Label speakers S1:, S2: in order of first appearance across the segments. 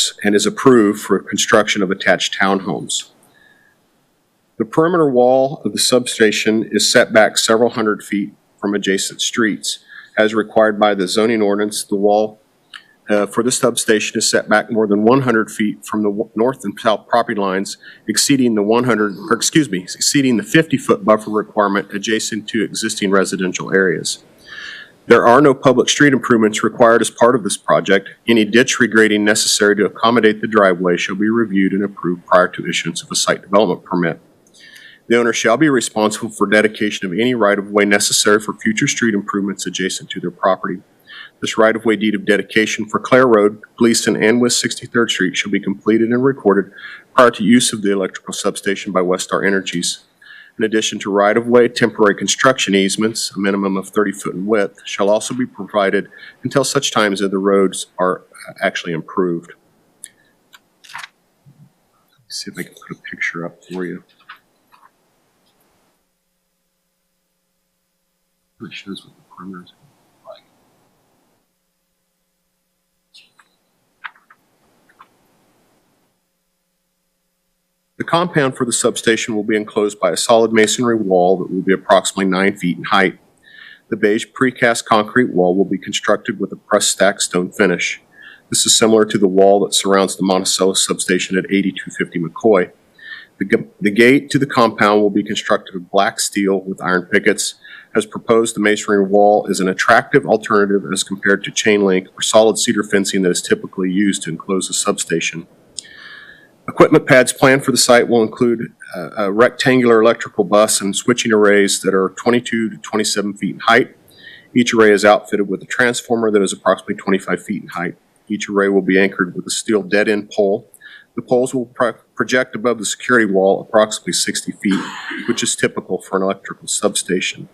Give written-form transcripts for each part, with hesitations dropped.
S1: acres and is approved for construction of attached townhomes. The perimeter wall of the substation is set back several hundred feet from adjacent streets. As required by the zoning ordinance, the wall for the substation is set back more than 100 feet from the north and south property lines, exceeding the 50-foot buffer requirement adjacent to existing residential areas. There are no public street improvements required as part of this project. Any ditch regrading necessary to accommodate the driveway shall be reviewed and approved prior to issuance of a site development permit. The owner shall be responsible for dedication of any right-of-way necessary for future street improvements adjacent to their property. This right-of-way deed of dedication for Clare Road, Gleason, and West 63rd Street shall be completed and recorded prior to use of the electrical substation by Westar Energies. In addition to right-of-way, temporary construction easements, a minimum of 30 foot in width, shall also be provided until such times as the roads are actually improved. Let's see if I can put a picture up for you. It shows what the perimeter is like. The compound for the substation will be enclosed by a solid masonry wall that will be approximately 9 feet in height. The beige precast concrete wall will be constructed with a pressed stack stone finish. This is similar to the wall that surrounds the Monticello substation at 8250 McCoy. The gate to the compound will be constructed of black steel with iron pickets. As proposed, the masonry wall is an attractive alternative as compared to chain link or solid cedar fencing that is typically used to enclose a substation. Equipment pads planned for the site will include a rectangular electrical bus and switching arrays that are 22 to 27 feet in height. Each array is outfitted with a transformer that is approximately 25 feet in height. Each array will be anchored with a steel dead-end pole. The poles will project above the security wall approximately 60 feet, which is typical for an electrical substation.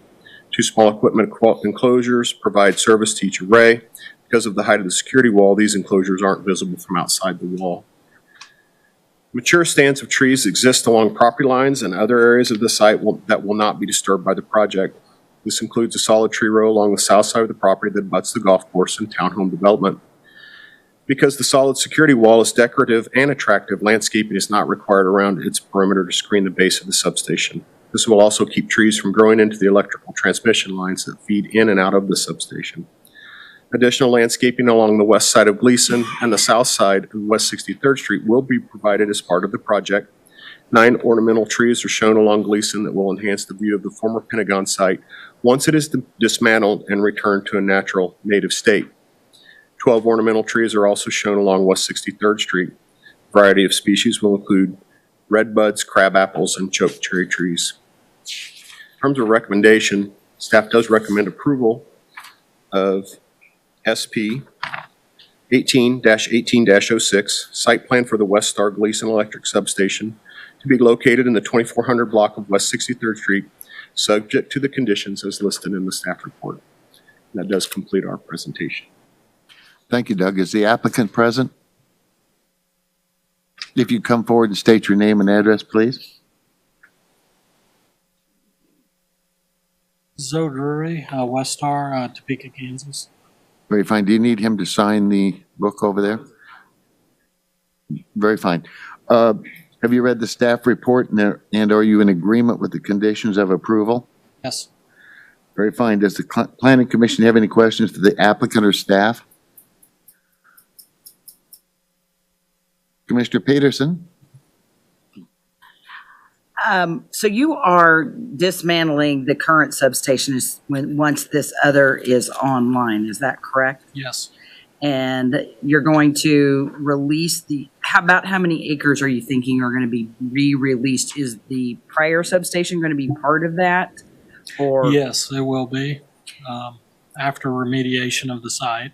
S1: Two small equipment enclosures provide service to each array. Because of the height of the security wall, these enclosures aren't visible from outside the wall. Mature stands of trees exist along property lines and other areas of the site that will not be disturbed by the project. This includes a solid tree row along the south side of the property that abuts the golf course and townhome development. Because the solid security wall is decorative and attractive, landscaping is not required around its perimeter to screen the base of the substation. This will also keep trees from growing into the electrical transmission lines that feed in and out of the substation. Additional landscaping along the west side of Gleason and the south side of West 63rd Street will be provided as part of the project. 9 ornamental trees are shown along Gleason that will enhance the view of the former Pentagon site once it is dismantled and returned to a natural native state. 12 ornamental trees are also shown along West 63rd Street. A variety of species will include redbuds, crab apples, and choke cherry trees. In terms of recommendation, staff does recommend approval of SP 18-18-06, site plan for the Westar Gleason Electric Substation to be located in the 2400 block of West 63rd Street, subject to the conditions as listed in the staff report. And that does complete our presentation.
S2: Thank you, Doug. Is the applicant present? If you come forward and state your name and address, please.
S3: Zoe Drury, Westar, Topeka, Kansas.
S2: Very fine. Do you need him to sign the book over there? Very fine. Have you read the staff report and are you in agreement with the conditions of approval?
S3: Yes.
S2: Very fine. Does the Planning Commission have any questions to the applicant or staff? Commissioner Peterson?
S4: So you are dismantling the current substation once this other is online, is that correct?
S3: Yes.
S4: And you're going to release about how many acres are you thinking are going to be re-released? Is the prior substation going to be part of that? Or
S3: Yes, it will be after remediation of the site.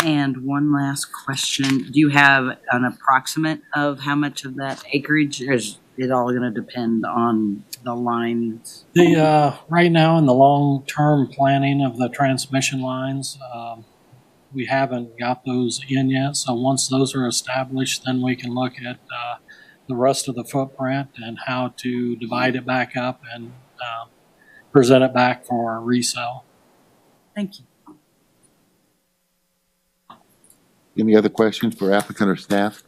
S4: And one last question. Do you have an approximate of how much of that acreage, or is it all going to depend on the lines?
S3: Right now in the long-term planning of the transmission lines, we haven't got those in yet. So once those are established, then we can look at the rest of the footprint and how to divide it back up and present it back for resale.
S4: Thank you.
S2: Any other questions for applicant or staff?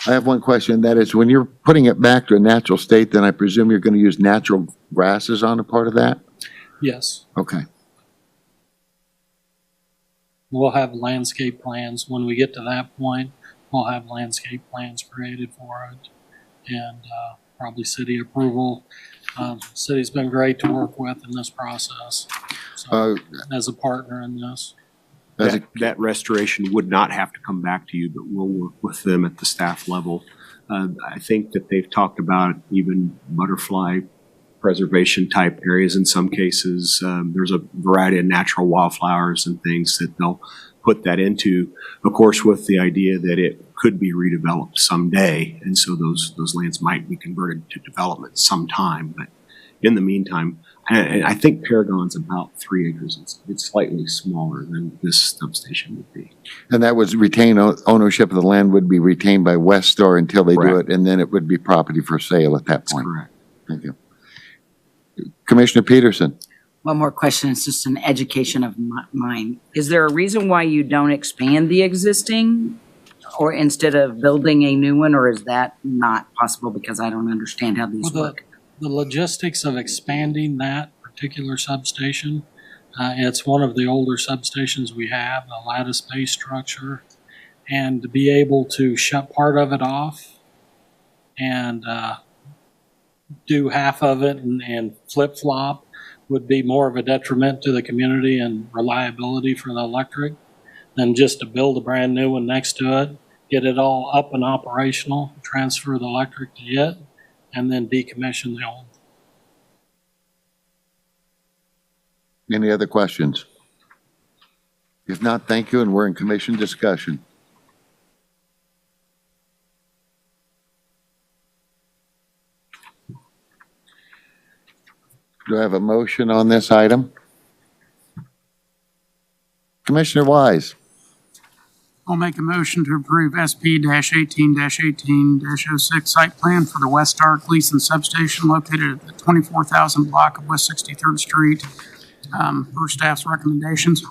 S2: I have one question, that is, when you're putting it back to a natural state, then I presume you're going to use natural grasses on a part of that?
S3: Yes,
S2: Okay.
S3: we'll have landscape plans. When we get to that point, we'll have landscape plans created for it and probably city approval. City's been great to work with in this process, so, as a partner in this.
S2: As a-
S1: That restoration would not have to come back to you, but we'll work with them at the staff level. I think that they've talked about even butterfly preservation type areas in some cases. There's a variety of natural wildflowers and things that they'll put that into, of course, with the idea that it could be redeveloped someday. And so those lands might be converted to development sometime. But in the meantime, and I think Paragon's about 3 acres. It's slightly smaller than this substation would be.
S2: And that was ownership of the land would be retained by Westar until they do
S1: Correct.
S2: it, and then it would be property for sale at that
S1: That's
S2: point.
S1: correct.
S2: Thank you. Commissioner Peterson?
S4: One more question, it's just an education of mine. Is there a reason why you don't expand the existing or instead of building a new one, or is that not possible because I don't understand how these
S3: Well,
S4: work?
S3: the logistics of expanding that particular substation, it's one of the older substations we have, a lattice-based structure, and to be able to shut part of it off and do half of it and flip-flop would be more of a detriment to the community and reliability for the electric than just to build a brand new one next to it, get it all up and operational, transfer the electric to it, and then decommission the old.
S2: Any other questions? If not, thank you, and we're in commission discussion. Do I have a motion on this item? Commissioner Wise?
S5: I'll make a motion to approve SP-18-18-06 site plan for the West Arc Gleason Substation located at the 24,000 block of West 63rd Street, per staff's recommendations.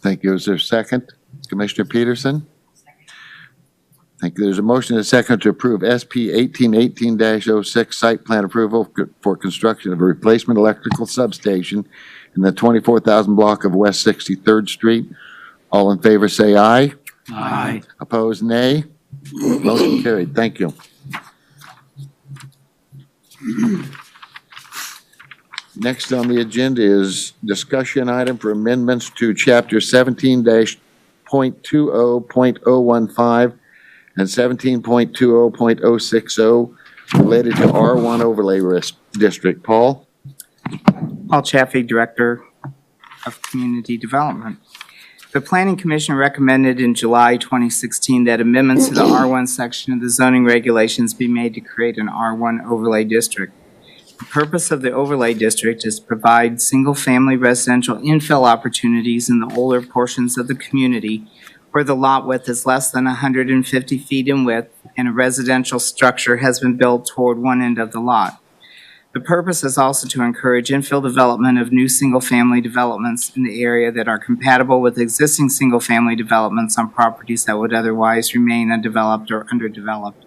S2: Thank you. Is there a second? Commissioner Peterson? Thank you. There's a motion and a second to approve SP 1818-06 site plan approval for construction of a replacement electrical substation in the 24,000 block of West 63rd Street. All in favor say aye.
S5: Aye.
S2: Opposed, nay. Motion carried. Thank you. Next on the agenda is discussion item for amendments to Chapter 17-.20.015 and 17.20.060 related to R1 overlay district. Paul?
S6: Paul Chaffee, Director of Community Development. The Planning Commission recommended in July 2016 that amendments to the R1 section of the zoning regulations be made to create an R1 overlay district. The purpose of the overlay district is to provide single-family residential infill opportunities in the older portions of the community where the lot width is less than 150 feet in width and a residential structure has been built toward one end of the lot. The purpose is also to encourage infill development of new single-family developments in the area that are compatible with existing single-family developments on properties that would otherwise remain undeveloped or underdeveloped.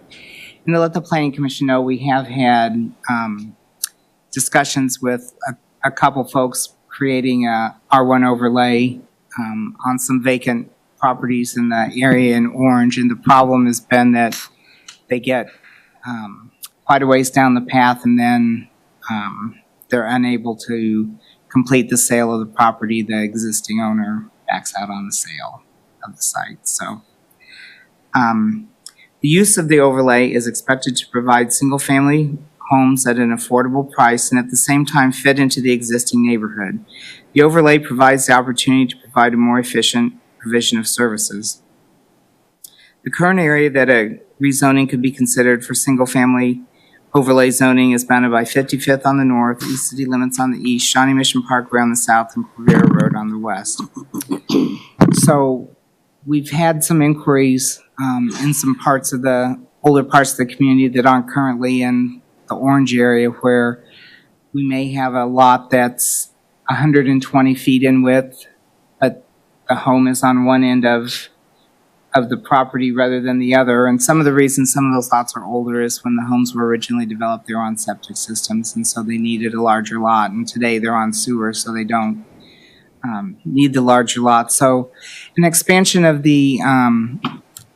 S6: And to let the Planning Commission know, we have had discussions with a couple folks creating a R1 overlay on some vacant properties in the area in Orange. And the problem has been that they get quite a ways down the path and then they're unable to complete the sale of the property. The existing owner backs out on the sale of the site. So the use of the overlay is expected to provide single-family homes at an affordable price and at the same time fit into the existing neighborhood. The overlay provides the opportunity to provide a more efficient provision of services. The current area that a rezoning could be considered for single-family overlay zoning is bounded by 55th on the north, East City Limits on the east, Shawnee Mission Parkway on the south, and Quivira Road on the west. So we've had some inquiries in some parts of the older parts of the community that aren't currently in the Orange area where we may have a lot that's 120 feet in width, but the home is on one end of of the property rather than the other. And some of the reasons some of those lots are older is when the homes were originally developed, they were on septic systems, and so they needed a larger lot. And today they're on sewer, so they don't need the larger lot. So an expansion of the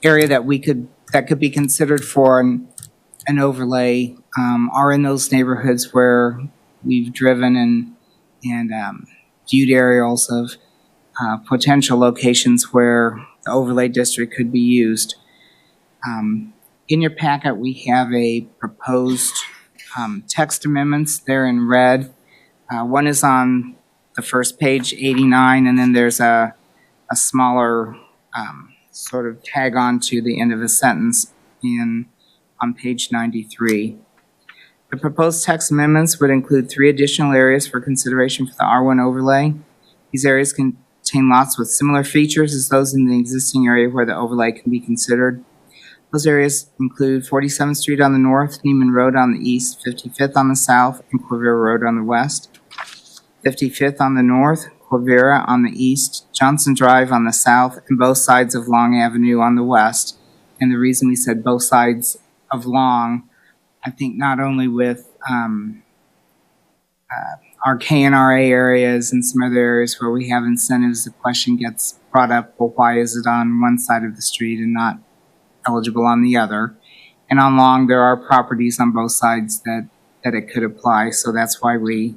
S6: area that could be considered for an overlay are in those neighborhoods where we've driven and viewed aerials of potential locations where the overlay district could be used. In your packet, we have a proposed text amendments there in red. One is on the first page, 89, and then there's a smaller sort of tag on to the end of a sentence on page 93. The proposed text amendments would include 3 additional areas for consideration for the R1 overlay. These areas contain lots with similar features as those in the existing area where the overlay can be considered. Those areas include 47th Street on the north, Neiman Road on the east, 55th on the south, and Quivira Road on the west. 55th on the north, Quivira on the east, Johnson Drive on the south, and both sides of Long Avenue on the west. And the reason we said both sides of Long, I think not only with our KNRA areas and some other areas where we have incentives, the question gets brought up, well, why is it on one side of the street and not eligible on the other? And on Long, there are properties on both sides that it could apply, so that's why we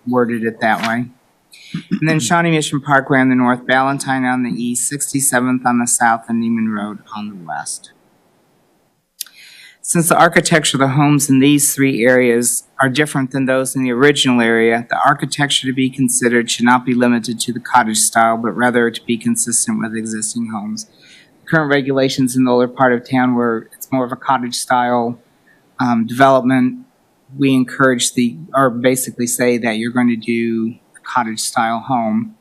S6: worded it that way. And then Shawnee Mission Parkway on the north, Ballantyne on the east, 67th on the south, and Neiman Road on the west. Since the architecture of the homes in these 3 areas are different than those in the original area, the architecture to be considered should not be limited to the cottage style, but rather to be consistent with existing homes. Current regulations in the older part of town where it's more of a cottage style development, we encourage or basically say that you're going to do a cottage style home.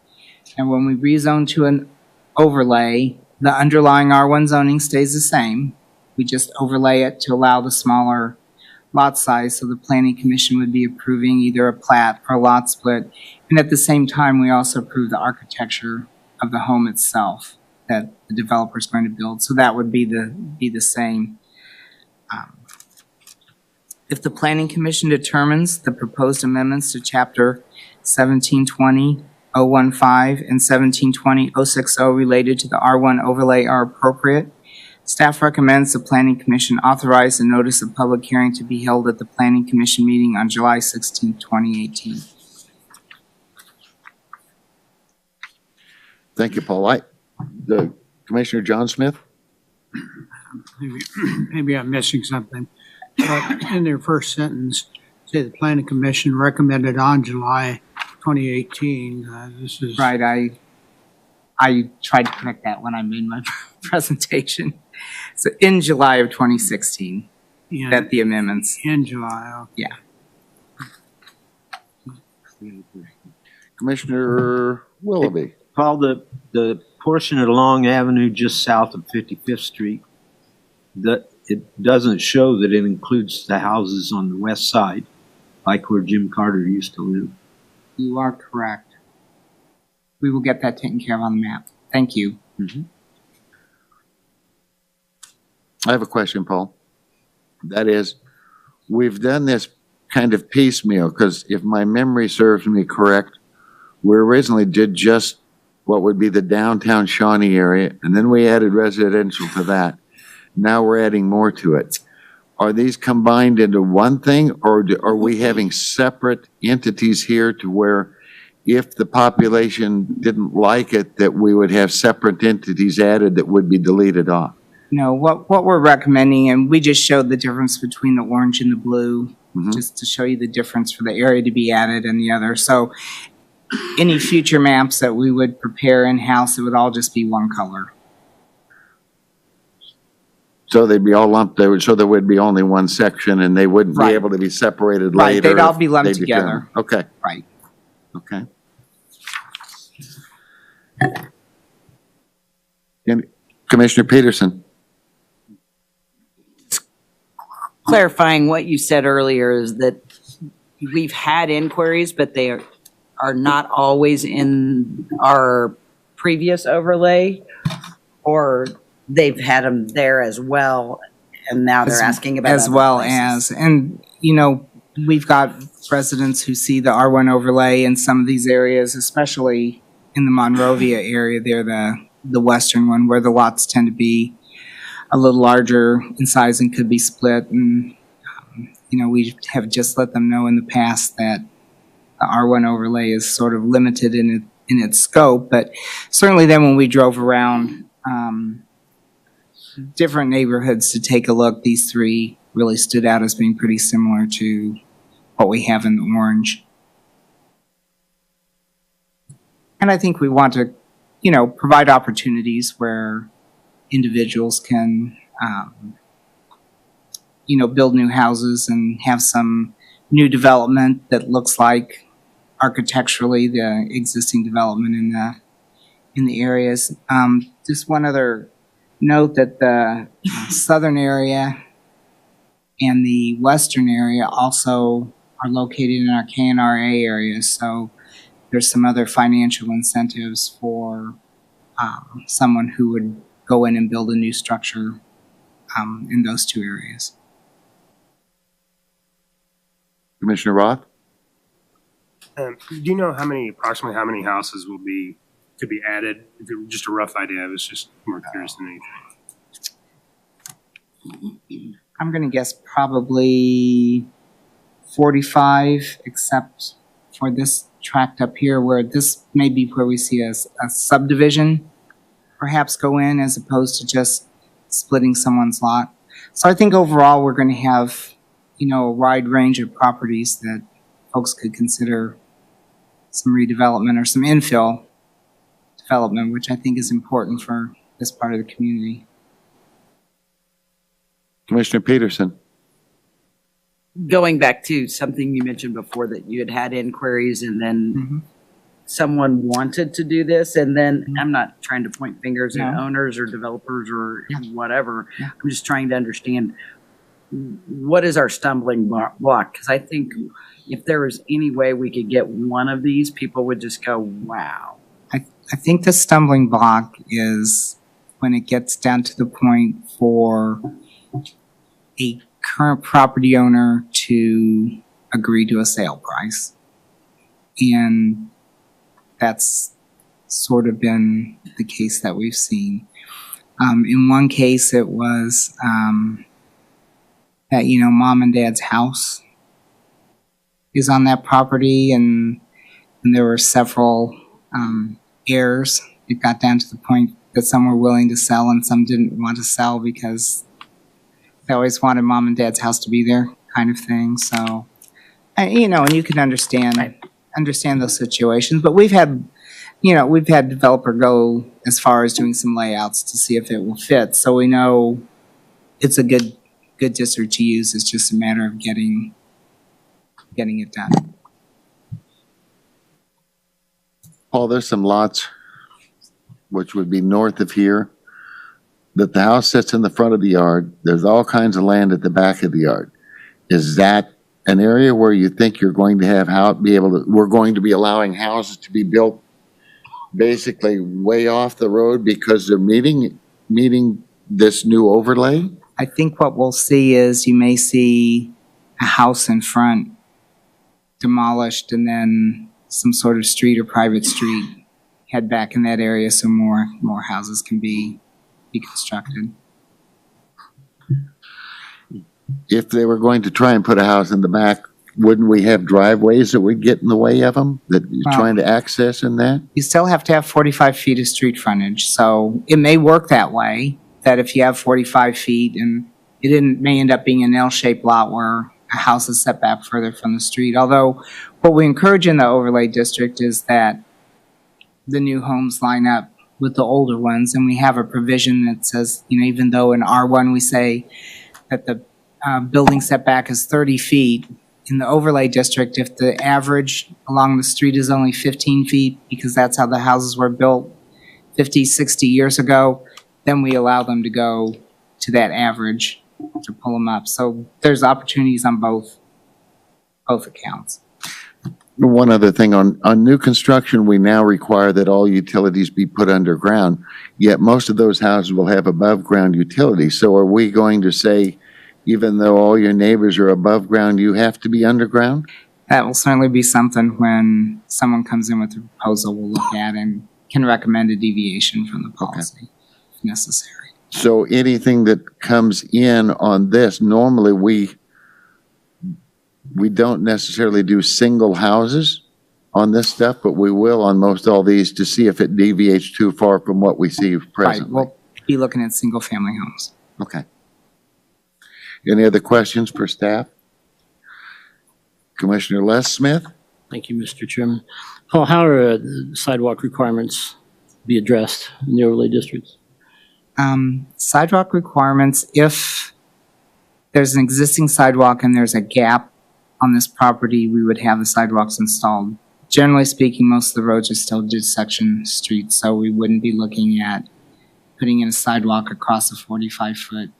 S6: And when we rezone to an overlay, the underlying R1 zoning stays the same. We just overlay it to allow the smaller lot size, so the planning commission would be approving either a plat or a lot split. And at the same time, we also approve the architecture of the home itself that the developer is going to build. So that would be the same. If the planning commission determines the proposed amendments to chapter 1720-015 and 1720-060 related to the R1 overlay are appropriate, staff recommends the Planning Commission authorize a notice of public hearing to be held at the Planning Commission meeting on July 16, 2018.
S2: Thank you, Paul. The Commissioner John Smith?
S5: Maybe I'm missing something. But in their first sentence, say the planning commission recommended on July 2018. This is
S6: Right, I tried to correct that when I made my presentation. So in July of 2016, that the amendments.
S5: in July. Okay.
S6: Yeah.
S2: Commissioner Willoughby?
S7: Paul, the portion of Long Avenue just south of 55th Street, that it doesn't show that it includes the houses on the west side, like where Jim Carter used to live.
S6: You are correct. We will get that taken care of on the map. Thank you.
S7: Mm-hmm.
S2: I have a question, Paul. That is, we've done this kind of piecemeal, because if my memory serves me correct, we originally did just what would be the downtown Shawnee area, and then we added residential to that. Now we're adding more to it. Are these combined into one thing, or are we having separate entities here to where if the population didn't like it, that we would have separate entities added that would be deleted off?
S6: No, what we're recommending, and we just showed the difference between the orange and the blue, just to show you the difference for the area to be added and the other. So any future maps that we would prepare in-house, it would all just be one color.
S2: So they'd be all lumped, so there would be only one section, and they wouldn't be
S6: Right.
S2: able to be separated
S6: Right,
S2: later?
S6: they'd all
S2: if
S6: be lumped
S2: they determine.
S6: together.
S2: Okay,
S6: Right.
S2: okay. And Commissioner Peterson?
S4: Clarifying what you said earlier is that we've had inquiries, but they are not always in our previous overlay Or they've had them there as well, and now they're asking about
S6: As
S4: other
S6: well
S4: places.
S6: as, and, you know, we've got residents who see the R1 overlay in some of these areas, especially in the Monrovia area there, the western one, where the lots tend to be a little larger in size and could be split. And, you know, we have just let them know in the past that the R1 overlay is sort of limited in its scope. But certainly then when we drove around different neighborhoods to take a look, these three really stood out as being pretty similar to what we have in the orange. And I think we want to, you know, provide opportunities where individuals can, you know, build new houses and have some new development that looks like architecturally the existing development in the areas. Just one other note that the southern area and the western area also are located in our KNRA areas. So there's some other financial incentives for someone who would go in and build a new structure in those two areas.
S2: Commissioner Roth?
S8: Do you know approximately how many houses could be added? Just a rough idea. I was just more curious than anything.
S6: I'm going to guess probably 45, except for this tract up here, where this may be where we see a subdivision perhaps go in as opposed to just splitting someone's lot. So I think overall we're going to have, you know, a wide range of properties that folks could consider some redevelopment or some infill development, which I think is important for this part of the community.
S2: Commissioner Peterson?
S4: Going back to something you mentioned before, that you had inquiries and then someone wanted to do this, and then I'm not trying to point fingers at
S6: No.
S4: owners or developers or
S6: Yeah.
S4: whatever.
S6: Yeah.
S4: I'm just trying to understand what is our stumbling block, because I think if there was any way we could get one of these, people would just go, wow.
S6: I think the stumbling block is when it gets down to the point for a current property owner to agree to a sale price. And that's sort of been the case that we've seen. In one case, it was that, you know, mom and dad's house is on that property, and there were several heirs. It got down to the point that some were willing to sell and some didn't want to sell because they always wanted mom and dad's house to be there, kind of thing. So, you know, and you can understand those situations. But we've had developer go as far as doing some layouts to see if it will fit. So we know it's a good district to use. It's just a matter of getting it done.
S2: Paul, there's some lots, which would be north of here, that the house sits in the front of the yard. There's all kinds of land at the back of the yard. Is that an area where you think you're going to have we're going to be allowing houses to be built basically way off the road because they're meeting this new overlay?
S6: I think what we'll see is you may see a house in front demolished and then some sort of street or private street head back in that area so more houses can be constructed.
S2: If they were going to try and put a house in the back, wouldn't we have driveways that would get in the way of them, that you're
S6: Well-
S2: trying to access in that?
S6: You still have to have 45 feet of street frontage, so it may work that way, that if you have 45 feet and may end up being an L-shaped lot where a house is set back further from the street. Although what we encourage in the overlay district is that the new homes line up with the older ones, and we have a provision that says, you know, even though in R1 we say that the building setback is 30 feet, in the overlay district, if the average along the street is only 15 feet, because that's how the houses were built 50, 60 years ago, then we allow them to go to that average to pull them up. So there's opportunities on both accounts.
S2: One other thing, on new construction, we now require that all utilities be put underground, yet most of those houses will have above-ground utilities. So are we going to say, even though all your neighbors are above ground, you have to be underground?
S6: That will certainly be something when someone comes in with a proposal we'll look at and can recommend a deviation from the policy if necessary.
S2: So anything that comes in on this, normally we don't necessarily do single houses on this stuff, but we will on most all these to see if it deviates too far from what we see
S6: Right,
S2: presently.
S6: we'll be looking at single-family homes.
S2: Okay. Any other questions for staff? Commissioner Les Smith?
S9: Thank you, Mr. Chairman. Paul, how are sidewalk requirements be addressed in the overlay districts?
S6: Sidewalk requirements, if there's an existing sidewalk and there's a gap on this property, we would have the sidewalks installed. Generally speaking, most of the roads are still just section streets, so we wouldn't be looking at putting in a sidewalk across a 45-foot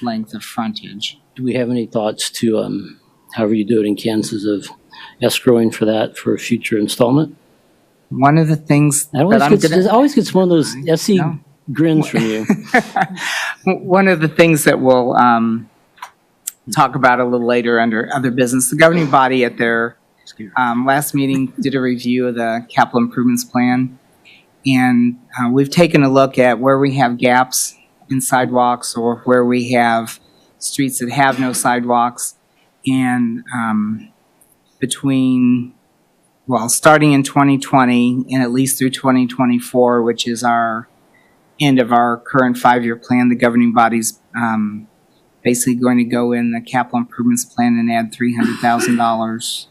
S6: length of frontage.
S9: Do we have any thoughts to, however you do it in Kansas, of escrowing for that for a future installment?
S6: One of the things
S9: I always,
S6: that I'm
S9: gets, always gets one of those SE
S6: No.
S9: grins from you.
S6: One of the things that we'll talk about a little later under other business, the governing body at their last meeting did a review of the capital improvements plan. And we've taken a look at where we have gaps in sidewalks or where we have streets that have no sidewalks. And starting in 2020 and at least through 2024, which is our end of our current 5-year plan, the governing body's basically going to go in the capital improvements plan and add $300,000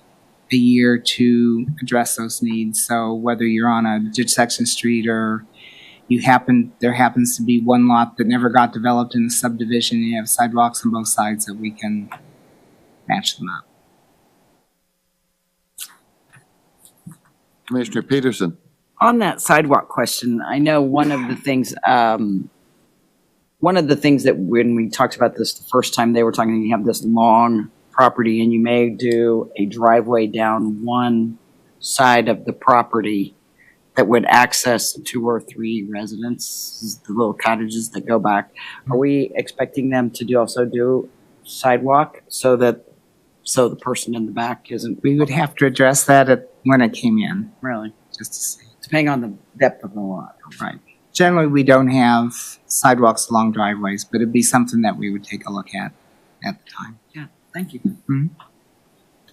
S6: a year to address those needs. So whether you're on a ditch section street or there happens to be one lot that never got developed in the subdivision, and you have sidewalks on both sides, that we can match them up.
S2: Commissioner Peterson?
S4: On that sidewalk question, I know one of the things that when we talked about this the first time, they were talking, you have this long property and you may do a driveway down one side of the property that would access 2 or 3 residences, the little cottages that go back. Are we expecting them to also do sidewalk so the person in the back isn't
S6: We would have to address that when it came in,
S4: really,
S6: just to see.
S4: depending on the depth of the lot?
S6: Right. Generally, we don't have sidewalks along driveways, but it'd be something that we would take a look at the time.
S4: Yeah, thank you.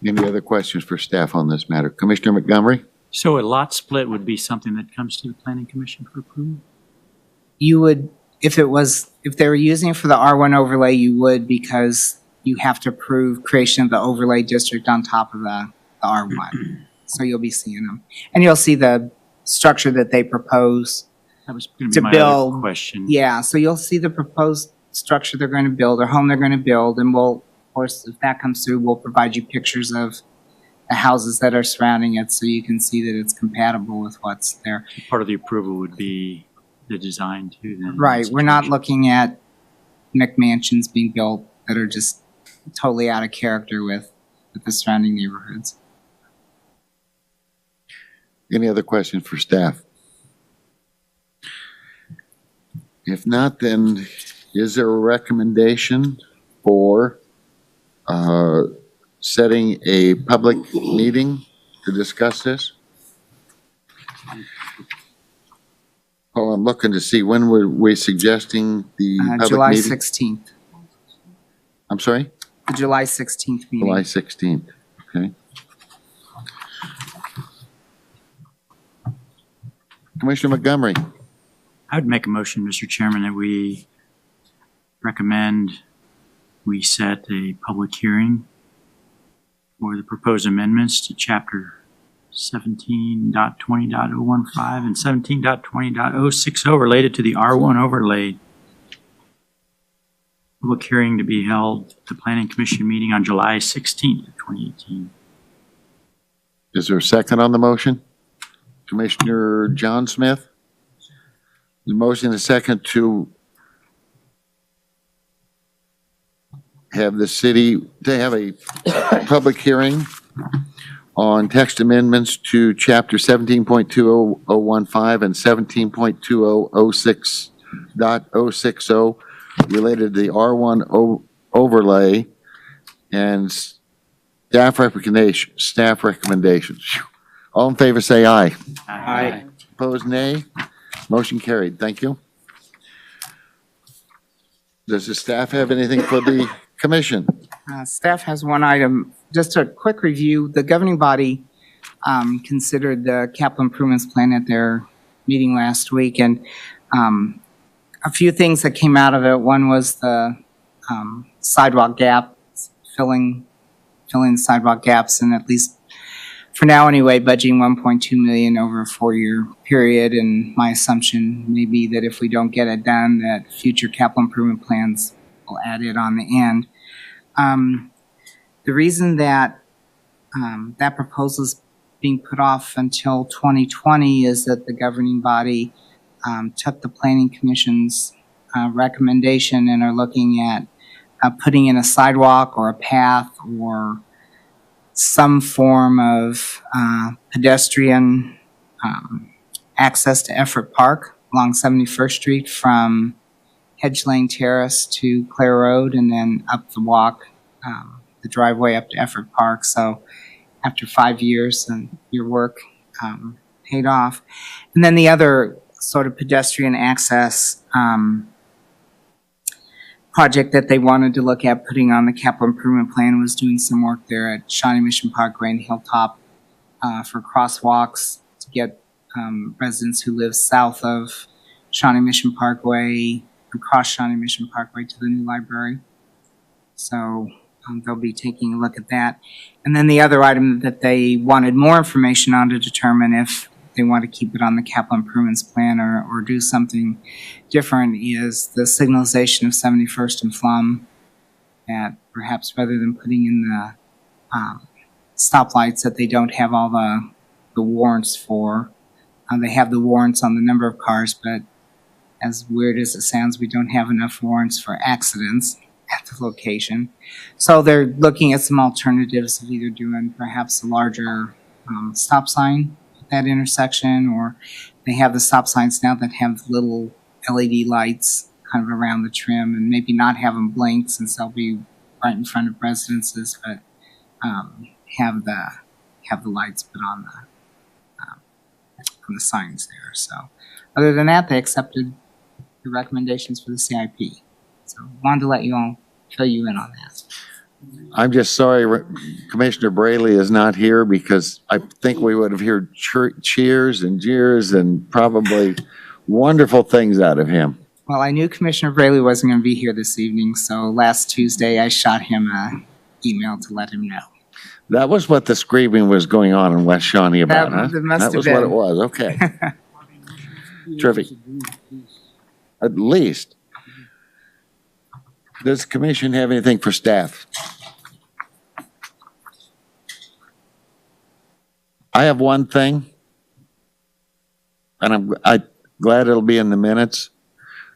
S2: Any other questions for staff on this matter? Commissioner Montgomery?
S10: So a lot split would be something that comes to the planning commission for approval?
S6: You would, if they were using it for the R1 overlay, you would, because you have to approve creation of the overlay district on top of the R1. So you'll be seeing them. And you'll see the structure that they propose.
S10: That was going
S6: To
S10: to be my
S6: build-
S10: other question.
S6: Yeah, so you'll see the proposed structure they're going to build or home they're going to build. And we'll, of course, if that comes through, we'll provide you pictures of the houses that are surrounding it so you can see that it's compatible with what's there.
S10: Part of the approval would be the design too, then.
S6: Right, we're not looking at McMansions being built that are just totally out of character with the surrounding neighborhoods.
S2: Any other questions for staff? If not, then is there a recommendation for setting a public meeting to discuss this? Oh, I'm looking to see, when were we suggesting the public
S6: July
S2: meeting?
S6: 16th,
S2: I'm sorry?
S6: the July 16th meeting.
S2: July 16th, okay. Commissioner Montgomery?
S10: I would make a motion, Mr. Chairman, that we recommend we set a public hearing for the proposed amendments to Chapter 17.20.015 and 17.20.060 related to the R1 overlay. Public hearing to be held at the Planning Commission meeting on July 16th, 2018.
S2: Is there a second on the motion? Commissioner John Smith? The motion is second to have the city, to have a public hearing on text amendments to chapter 17.2015 and 17.2006.060 related to the R1 overlay and staff recommendations. Phew. All in favor, say aye.
S6: Aye.
S2: Opposed, nay. Motion carried. Thank you. Does the staff have anything for the commission?
S6: Staff has one item, just a quick review. The governing body considered the capital improvements plan at their meeting last week, and a few things that came out of it. One was the sidewalk gap, filling sidewalk gaps, and at least for now anyway, budgeting 1.2 million over a 4-year period. And my assumption may be that if we don't get it done, that future capital improvement plans will add it on the end. The reason that that proposal is being put off until 2020 is that the governing body took the Planning Commission's recommendation and are looking at putting in a sidewalk or a path or some form of pedestrian access to Effort Park along 71st Street from Hedge Lane Terrace to Clare Road, and then up the walk, the driveway up to Effort Park. So after 5 years, and your work paid off. And then the other sort of pedestrian access project that they wanted to look at putting on the capital improvement plan was doing some work there at Shawnee Mission Parkway and Hilltop for crosswalks to get residents who live south of Shawnee Mission Parkway across Shawnee Mission Parkway to the new library. So they'll be taking a look at that. And then the other item that they wanted more information on to determine if they want to keep it on the capital improvements plan or do something different is the signalization of 71st and Flum, that perhaps rather than putting in the stoplights that they don't have all the warrants for. They have the warrants on the number of cars, but as weird as it sounds, we don't have enough warrants for accidents at the location. So they're looking at some alternatives of either doing perhaps a larger stop sign at that intersection, or they have the stop signs now that have little LED lights kind of around the trim, and maybe not have them blink since they'll be right in front of residences, but have the lights put on the signs there. So other than that, they accepted the recommendations for the CIP. So wanted to let you all fill you in on that.
S2: I'm just sorry Commissioner Braley is not here, because I think we would have heard cheers and jeers and probably wonderful things out of him.
S6: Well, I knew Commissioner Braley wasn't going to be here this evening, so last Tuesday I shot him an email to let him know.
S2: That was what the screaming was going on in West Shawnee about, huh?
S6: That must
S2: That
S6: have
S2: was
S6: been.
S2: what it was, okay. Terrific. At least. Does the commission have anything for staff? I have one thing, and I'm glad it'll be in the minutes,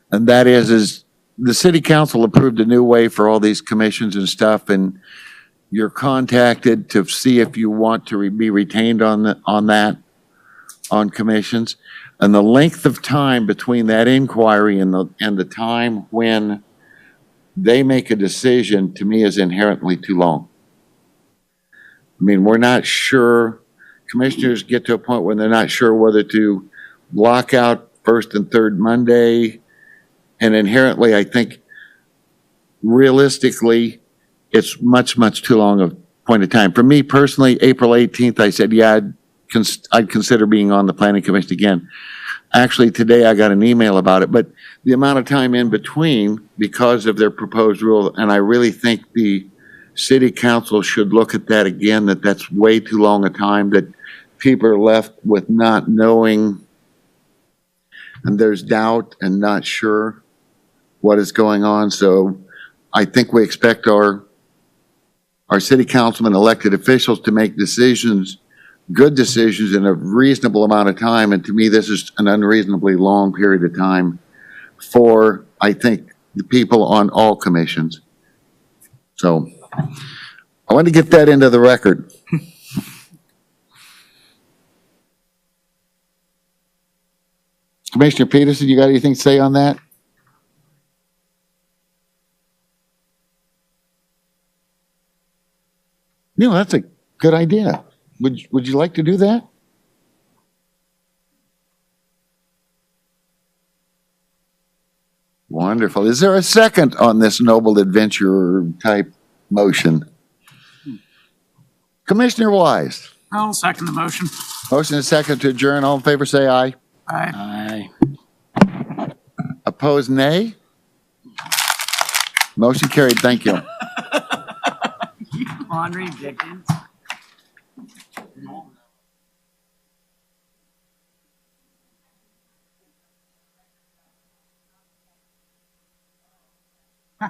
S2: and that is the city council approved a new way for all these commissions and stuff, and you're contacted to see if you want to be retained on commissions. And the length of time between that inquiry and the time when they make a decision, to me, is inherently too long. I mean, we're not sure. Commissioners get to a point when they're not sure whether to block out first and third Monday. And inherently, I think, realistically, it's much, much too long a point of time. For me personally, April 18th, I said, yeah, I'd consider being on the planning commission again. Actually, today I got an email about it, but the amount of time in between, because of their proposed rule, and I really think the city council should look at that again, that's way too long a time, that people are left with not knowing, and there's doubt and not sure what is going on. So I think we expect our city councilmen, elected officials, to make decisions, good decisions, in a reasonable amount of time. And to me, this is an unreasonably long period of time for, I think, the people on all commissions. So I want to get that into the record. Commissioner Peterson, you got anything to say on that? No, that's a good idea. Would you like to do that? Wonderful. Is there a second on this noble adventure type motion? Commissioner Wise,
S5: I'll second the motion.
S2: motion and second to adjourn. All in favor, say aye.
S5: Aye.
S9: Aye.
S2: Opposed, nay? Motion carried. Thank you.
S4: Laundry Dickens.